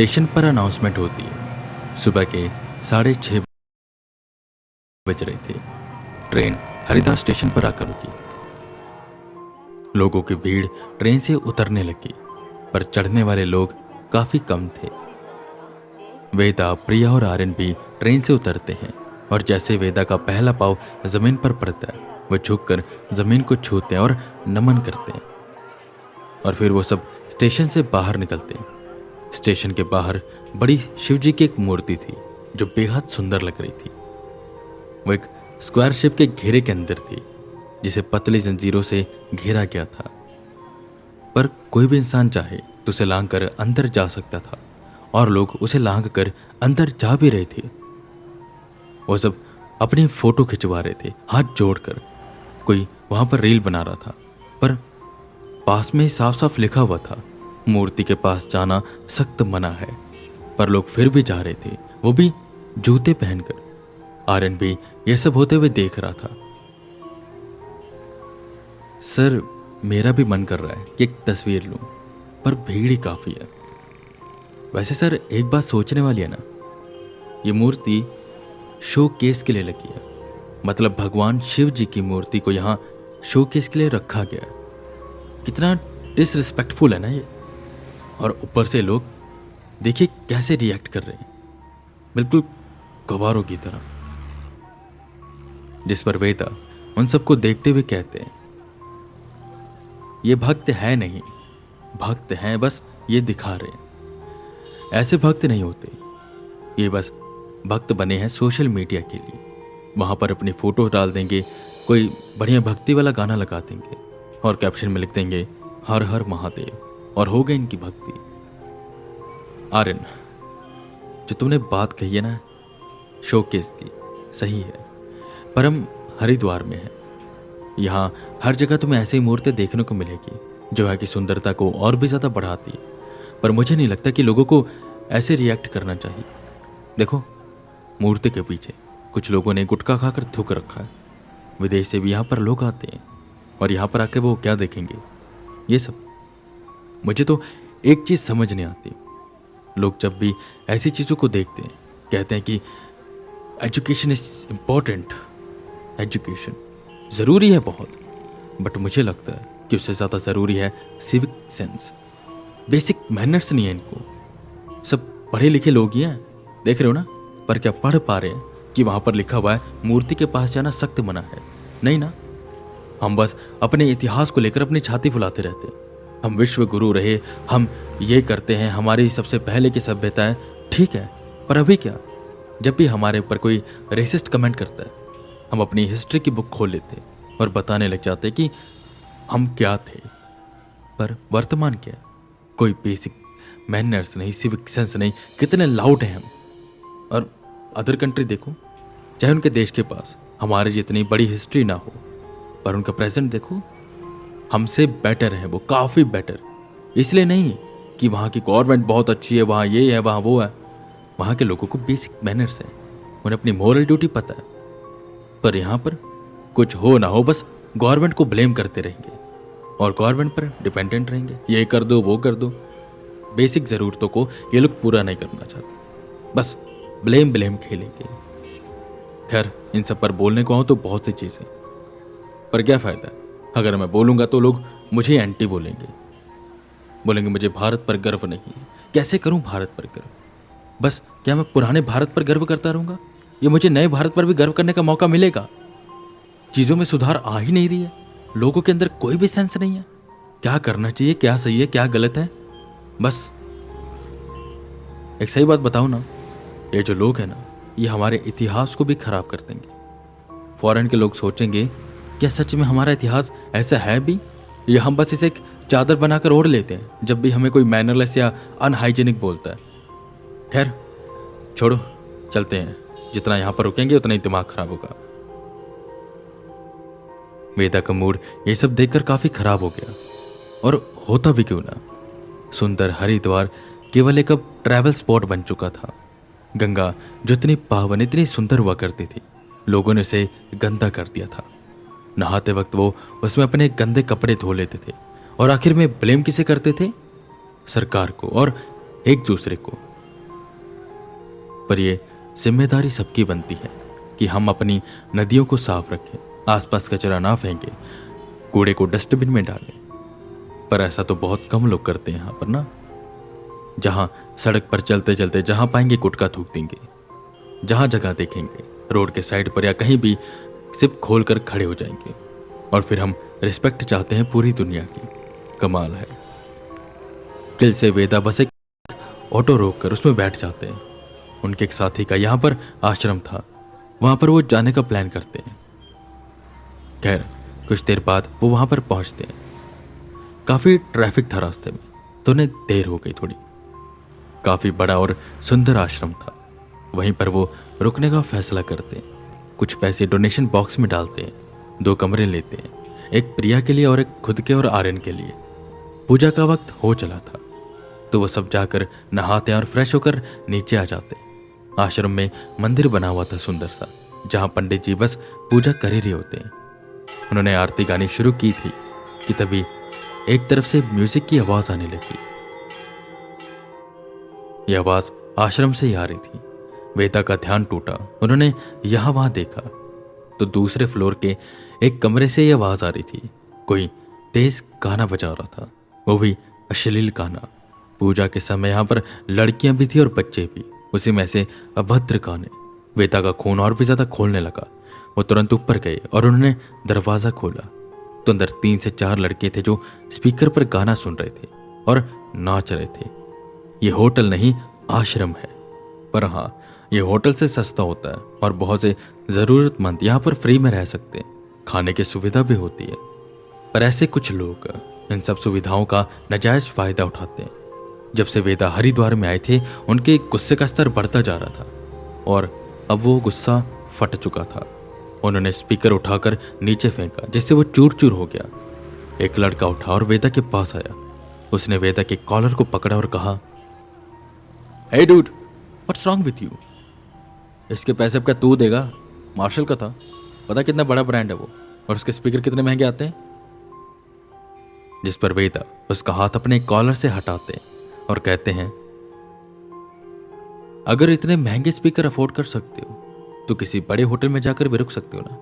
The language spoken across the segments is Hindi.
स्टेशन पर अनाउंसमेंट होती है। सुबह के 6:30 बज रहे थे। ट्रेन हरिद्वार स्टेशन पर आकर रुकी। लोगों की भीड़ ट्रेन से उतरने लगी, पर चढ़ने वाले लोग काफी कम थे। वेदा, प्रिया और आर्यन भी ट्रेन से उतरते हैं और जैसे वेदा का पहला पाँव जमीन पर पड़ता है, वो झुककर जमीन को छूते हैं और नमन करते हैं। और फिर वो सब स्टेशन से बाहर निकलते हैं। स्टेशन के बाहर बड़ी शिवजी की एक मूर्ति थी जो बेहद सुंदर लग रही थी। वो एक स्क्वायर शेप के घेरे के अंदर थी जिसे पतली जंजीरों से घेरा गया था, पर कोई भी इंसान चाहे तो उसे लांघ कर अंदर जा सकता था और लोग उसे लांघ कर अंदर जा भी रहे थे। वो सब अपनी फोटो खिंचवा रहे थे हाथ जोड़कर। कोई वहां पर रील बना रहा था, पर पास में साफ साफ लिखा हुआ था, मूर्ति के पास जाना सख्त मना है। पर लोग फिर भी जा रहे थे, वो भी जूते पहनकर। आर्यन भी यह सब होते हुए देख रहा था। सर, मेरा भी मन कर रहा है कि एक तस्वीर लूं, पर भीड़ ही काफी है। वैसे सर, एक बात सोचने वाली है ना, ये मूर्ति शो केस के लिए लगी है। मतलब भगवान शिव जी की मूर्ति को यहाँ शो केस के लिए रखा गया है। कितना डिसरिस्पेक्टफुल है ना ये। और ऊपर से लोग देखिए कैसे रिएक्ट कर रहे हैं, बिल्कुल गवारों की तरह। जिस पर वेदा उन सबको देखते हुए कहते हैं, ये भक्त है नहीं, भक्त हैं बस ये दिखा रहे हैं। ऐसे भक्त नहीं होते, ये बस भक्त बने हैं सोशल मीडिया के लिए। वहां पर अपनी फोटो डाल देंगे, कोई बढ़िया भक्ति वाला गाना लगा देंगे और कैप्शन में लिख देंगे हर हर महादेव, और हो गई इनकी भक्ति। आर्यन, जो तुमने बात कही है ना शोकेस की, सही है, पर हम हरिद्वार में हैं। यहाँ हर जगह तुम्हें ऐसी मूर्ति देखने को मिलेगी जो है कि सुंदरता को और भी ज्यादा बढ़ाती है। पर मुझे नहीं लगता कि लोगों को ऐसे रिएक्ट करना चाहिए। देखो, मूर्ति के पीछे कुछ लोगों ने गुटखा खाकर थूक रखा है। विदेश से भी यहाँ पर लोग आते हैं और यहाँ पर आके वो क्या देखेंगे, ये सब। मुझे तो एक चीज समझ नहीं आती, लोग जब भी ऐसी चीजों को देखते हैं कहते हैं कि एजुकेशन इज इम्पोर्टेंट। एजुकेशन जरूरी है बहुत, बट मुझे लगता है कि उससे ज्यादा जरूरी है सिविक सेंस। बेसिक मैनर्स नहीं है इनको। सब पढ़े लिखे लोग ही हैं, देख रहे हो ना, पर क्या पढ़ पा रहे हैं कि वहां पर लिखा हुआ है मूर्ति के पास जाना सख्त मना है? नहीं ना। हम बस अपने इतिहास को लेकर अपनी छाती फुलाते रहते हैं। हम विश्व गुरु रहे, हम ये करते हैं, हमारी सबसे पहले की सभ्यता है, ठीक है। पर अभी क्या, जब भी हमारे ऊपर कोई रेसिस्ट कमेंट करता है, हम अपनी हिस्ट्री की बुक खोल लेते और बताने लग जाते कि हम क्या थे। पर वर्तमान क्या, कोई बेसिक मैनर्स नहीं, सिविक सेंस नहीं। कितने लाउड हैं हम। और अदर कंट्री देखो, चाहे उनके देश के पास हमारे जितनी बड़ी हिस्ट्री ना हो, पर उनका प्रेजेंट देखो, हमसे बेटर है वो, काफी बेटर। इसलिए नहीं कि वहाँ की गवर्नमेंट बहुत अच्छी है, वहाँ ये है, वहाँ वो है। वहाँ के लोगों को बेसिक मैनर्स है, उन्हें अपनी मोरल ड्यूटी पता है। पर यहाँ पर कुछ हो ना हो, बस गवर्नमेंट को ब्लेम करते रहेंगे और गवर्नमेंट पर डिपेंडेंट रहेंगे। ये कर दो, वो कर दो। बेसिक जरूरतों को ये लोग पूरा नहीं करना चाहते, बस ब्लेम ब्लेम खेलेंगे। खैर, इन सब पर बोलने को हो तो बहुत सी चीजें, पर क्या फायदा। अगर मैं बोलूंगा तो लोग मुझे एंटी बोलेंगे मुझे भारत पर गर्व नहीं है। कैसे करूं भारत पर गर्व? बस क्या मैं पुराने भारत पर गर्व करता रहूंगा, या मुझे नए भारत पर भी गर्व करने का मौका मिलेगा? चीजों में सुधार आ ही नहीं रही है, लोगों के अंदर कोई भी सेंस नहीं है। क्या करना चाहिए, क्या सही है, क्या गलत है। बस एक सही बात बताओ ना, ये जो लोग हैं ना, ये हमारे इतिहास को भी खराब कर देंगे। फॉरेन के लोग सोचेंगे, क्या सच में हमारा इतिहास ऐसा है भी, या हम बस इसे एक चादर बनाकर ओढ़ लेते हैं जब भी हमें कोई मैनरलेस या अनहाइजेनिक बोलता है। खैर छोड़ो, चलते हैं। जितना यहां पर रुकेंगे उतना ही दिमाग खराब होगा। वेदा का मूड ये सब देखकर काफी खराब हो गया। और होता भी क्यों ना, सुंदर हरिद्वार केवल एक अब ट्रैवल स्पॉट बन चुका था। गंगा जो इतनी पावन, इतनी सुंदर हुआ करती थी, लोगों ने उसे गंदा कर दिया था। नहाते वक्त वो उसमें अपने गंदे कपड़े धो लेते थे और आखिर में ब्लेम किसे करते थे? सरकार को और एक दूसरे को। पर ये जिम्मेदारी सबकी बनती है कि हम अपनी नदियों को साफ रखें, आसपास कचरा ना फेंकें, कूड़े को डस्टबिन में डालें। पर ऐसा तो बहुत कम लोग करते हैं यहाँ पर ना। जहाँ सड़क पर चलते चलते जहाँ पाएंगे गुटखा थूक देंगे, जहाँ जगह देखेंगे रोड के साइड पर या कहीं भी सिर्फ खोल कर खड़े हो जाएंगे। और फिर हम रिस्पेक्ट चाहते हैं पूरी दुनिया की। कमाल है। किल से वेदा बस एक ऑटो रोक कर उसमें बैठ जाते हैं। उनके एक साथी का यहाँ पर आश्रम था, वहां पर वो जाने का प्लान करते हैं। खैर कुछ देर बाद वो वहां पर पहुंचते हैं। काफी ट्रैफिक था रास्ते में, तो उन्हें देर हो गई थोड़ी। काफी बड़ा और सुंदर आश्रम था। वहीं पर वो रुकने का फैसला करते हैं। कुछ पैसे डोनेशन बॉक्स में डालते हैं। 2 कमरे लेते हैं, एक प्रिया के लिए और एक खुद के और आर्यन के लिए। पूजा का वक्त हो चला था, तो वो सब जाकर नहाते और फ्रेश होकर नीचे आ जाते। आश्रम में मंदिर बना हुआ था सुंदर सा, जहां पंडित जी बस पूजा कर ही रहे होते हैं। उन्होंने आरती गानी शुरू की थी कि तभी एक तरफ से म्यूजिक की आवाज आने लगी। यह आवाज आश्रम से ही आ रही थी। वेदा का ध्यान टूटा। उन्होंने यहां वहां देखा तो दूसरे फ्लोर के एक कमरे से यह आवाज आ रही थी। कोई तेज गाना बजा रहा था, वो भी अश्लील गाना। पूजा के समय यहाँ पर लड़कियां भी थी और बच्चे भी, उसी में से अभद्र गाने। वेदा का खून और भी ज्यादा खोलने लगा। वो तुरंत ऊपर गए और उन्होंने दरवाजा खोला तो अंदर 3 से 4 लड़के थे जो स्पीकर पर गाना सुन रहे थे और नाच रहे थे। ये होटल नहीं, आश्रम है। पर हाँ, ये होटल से सस्ता होता है और बहुत से जरूरतमंद यहाँ पर फ्री में रह सकते हैं। खाने की सुविधा भी होती है। पर ऐसे कुछ लोग इन सब सुविधाओं का नाजायज फायदा उठाते हैं। जब से वेदा हरिद्वार में आए थे, उनके गुस्से का स्तर बढ़ता जा रहा था और अब वो गुस्सा फट चुका था। उन्होंने स्पीकर उठाकर नीचे फेंका, जिससे वो चूर चूर हो गया। एक लड़का उठा और वेदा के पास आया। उसने वेदा के कॉलर को पकड़ा और कहा, hey dude, what's wrong with you? इसके पैसे अब क्या तू देगा? मार्शल का था, पता कितना बड़ा ब्रांड है वो, और उसके स्पीकर कितने महंगे आते हैं। जिस पर वेदा उसका हाथ अपने कॉलर से हटाते और कहते हैं, अगर इतने महंगे स्पीकर अफोर्ड कर सकते हो तो किसी बड़े होटल में जाकर भी रुक सकते हो ना।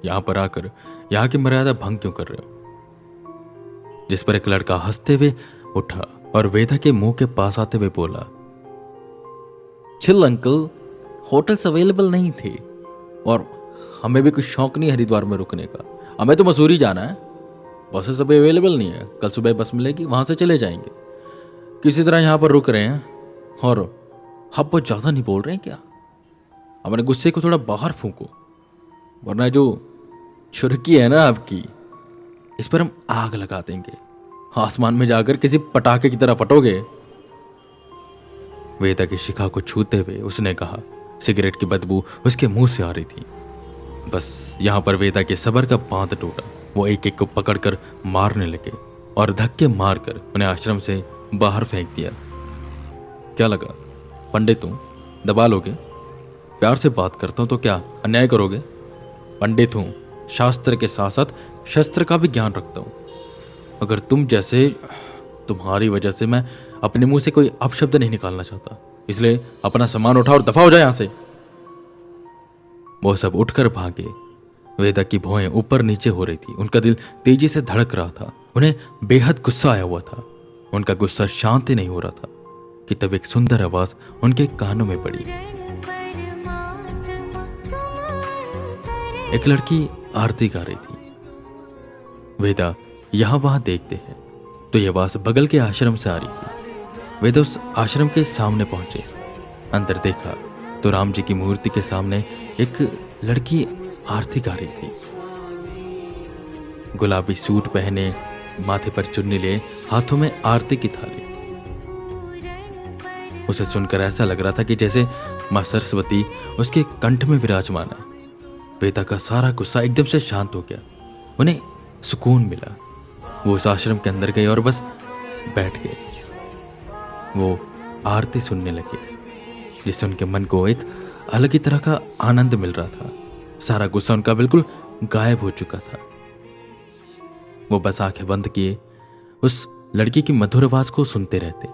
यहां पर आकर यहां की मर्यादा भंग क्यों कर रहे हो? जिस पर एक लड़का हंसते हुए उठा और वेदा के मुंह के पास आते हुए बोला, चिल अंकल, होटल्स अवेलेबल नहीं थे और हमें भी कुछ शौक नहीं हरिद्वार में रुकने का। हमें तो मसूरी जाना है, बसेस अभी अवेलेबल नहीं है। कल सुबह बस मिलेगी, वहां से चले जाएंगे। किसी तरह यहां पर रुक रहे हैं और आप बहुत ज्यादा नहीं बोल रहे हैं क्या? अपने गुस्से को थोड़ा बाहर फूंको, वरना जो छुरकी है ना आपकी, इस पर हम आग लगा देंगे। आसमान में जाकर किसी पटाखे की तरह फटोगे। वेदा की शिखा को छूते हुए उसने कहा। सिगरेट की बदबू उसके मुंह से आ रही थी। बस यहां पर वेदा के सबर का बांध टूटा। वो एक एक को पकड़कर मारने लगे और धक्के मारकर उन्हें आश्रम से बाहर फेंक दिया। क्या लगा पंडित हूं, दबा लोगे? प्यार से बात करता हूं तो क्या अन्याय करोगे? पंडित हूं, शास्त्र के साथ साथ शस्त्र का भी ज्ञान रखता हूं। अगर तुम्हारी वजह से मैं अपने मुंह से कोई अपशब्द नहीं निकालना चाहता, इसलिए अपना सामान उठा और दफा हो जाए यहां से। वो सब उठकर भागे। वेदा की भौहें ऊपर नीचे हो रही थी। उनका दिल तेजी से धड़क रहा था। उन्हें बेहद गुस्सा आया हुआ था। उनका गुस्सा शांत ही नहीं हो रहा था कि तब एक सुंदर आवाज उनके कानों में पड़ी। एक लड़की आरती गा रही थी। वेदा यहां वहां देखते हैं तो यह आवाज बगल के आश्रम से आ रही थी। वेदा उस आश्रम के सामने पहुंचे। अंदर देखा तो राम जी की मूर्ति के सामने एक लड़की आरती गा रही थी। गुलाबी सूट पहने, माथे पर चुन्नी ले, हाथों में आरती की थाली। उसे सुनकर ऐसा लग रहा था कि जैसे मां सरस्वती उसके कंठ में विराजमान है। वेदा का सारा गुस्सा एकदम से शांत हो गया। उन्हें सुकून मिला। वो उस आश्रम के अंदर गए और बस बैठ गए। वो आरती सुनने लगे, जिससे उनके मन को एक अलग ही तरह का आनंद मिल रहा था। सारा गुस्सा उनका बिल्कुल गायब हो चुका था। वो बस आंखें बंद किए उस लड़की की मधुर आवाज को सुनते रहते।